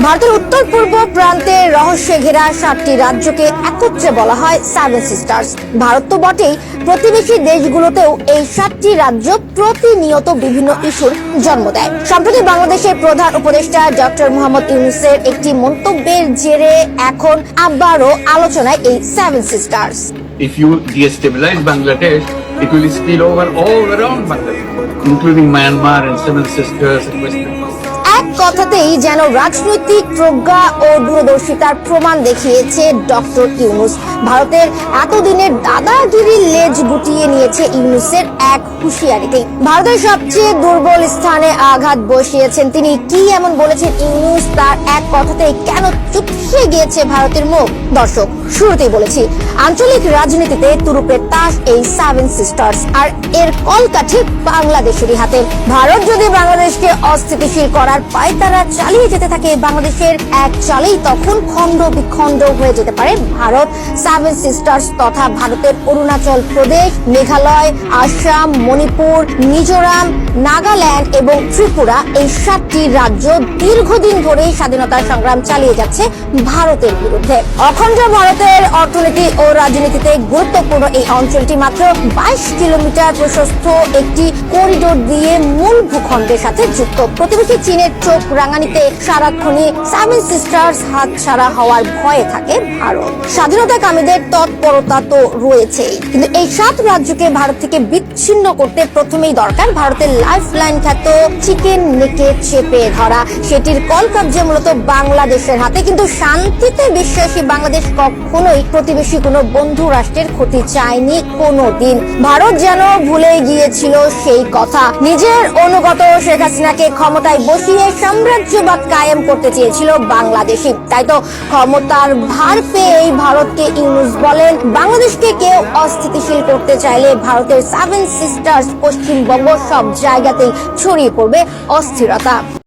ভারতের উত্তর পূর্ব প্রান্তে রহস্যে ঘেরা 7টি রাজ্যকে একত্রে বলা হয় সেভেন সিস্টার্স। ভারত তো বটেই, প্রতিবেশী দেশগুলোতেও এই 7টি রাজ্য প্রতিনিয়ত বিভিন্ন ইস্যুর জন্ম দেয়। সম্প্রতি বাংলাদেশের প্রধান উপদেষ্টা ডক্টর মোহাম্মদ ইউনূসের একটি মন্তব্যের জেরে এখন আবারও আলোচনায় এই seven sisters. If you destabilize Bangladesh, it will spill over all around Bangladesh, including Myanmar and Seven Sisters and West Bengal. এক কথাতেই যেন রাজনৈতিক প্রজ্ঞা ও দূরদর্শিতার প্রমাণ দেখিয়েছে ডক্টর ইউনূস। ভারতের এতদিনের দাদাগিরির লেজ গুটিয়ে নিয়েছে ইউনূসের এক হুঁশিয়ারিতে। ভারতের সবচেয়ে দুর্বল স্থানে আঘাত বসিয়েছেন তিনি। কি এমন বলেছেন ইউনূস, তার এক কথাতেই কেন চুপসে গিয়েছে ভারতের মুখ? দর্শক, শুরুতেই বলেছি, আঞ্চলিক রাজনীতিতে তুরুপের তাস এই সেভেন সিস্টার্স, আর এর কলকাঠি বাংলাদেশেরই হাতে। ভারত যদি বাংলাদেশকে অস্থিতিশীল করার পায়তারা চালিয়ে যেতে থাকে, বাংলাদেশের এক চালেই তখন খণ্ড বিখণ্ড হয়ে যেতে পারে ভারত। সেভেন সিস্টার্স তথা ভারতের অরুণাচল প্রদেশ, মেঘালয়, আসাম, মণিপুর, মিজোরাম, নাগাল্যান্ড এবং ত্রিপুরা, এই 7টি রাজ্য দীর্ঘদিন ধরেই স্বাধীনতার সংগ্রাম চালিয়ে যাচ্ছে ভারতের বিরুদ্ধে। অখণ্ড ভারতের অর্থনীতি ও রাজনীতিতে গুরুত্বপূর্ণ এই অঞ্চলটি মাত্র 22 কিলোমিটার প্রশস্ত একটি করিডোর দিয়ে মূল ভূখণ্ডের সাথে যুক্ত। প্রতিবেশী চীনের চোখ রাঙানিতে সারাক্ষণই সেভেন সিস্টার্স হাতছাড়া হওয়ার ভয়ে থাকে ভারত। স্বাধীনতাকামীদের তৎপরতা তো রয়েছেই, কিন্তু এই 7 রাজ্যকে ভারত থেকে বিচ্ছিন্ন করতে প্রথমেই দরকার ভারতের লাইফলাইন খ্যাত চিকেন নেকে চেপে ধরা। সেটির কলকব্জে মূলত বাংলাদেশের হাতে, কিন্তু শান্তিতে বিশ্বাসী বাংলাদেশ কখনোই প্রতিবেশী কোনো বন্ধু রাষ্ট্রের ক্ষতি চায়নি কোনোদিন। ভারত যেন ভুলে গিয়েছিল সেই কথা। নিজের অনুগত শেখ হাসিনাকে ক্ষমতায় বসিয়ে সাম্রাজ্যবাদ কায়েম করতে চেয়েছিল বাংলাদেশি। তাই তো ক্ষমতার ভার পেয়েই ভারতকে ইউনূস বলেন, বাংলাদেশকে কেউ অস্থিতিশীল করতে চাইলে ভারতের সেভেন সিস্টার্স পশ্চিমবঙ্গ সব জায়গাতেই ছড়িয়ে পড়বে অস্থিরতা।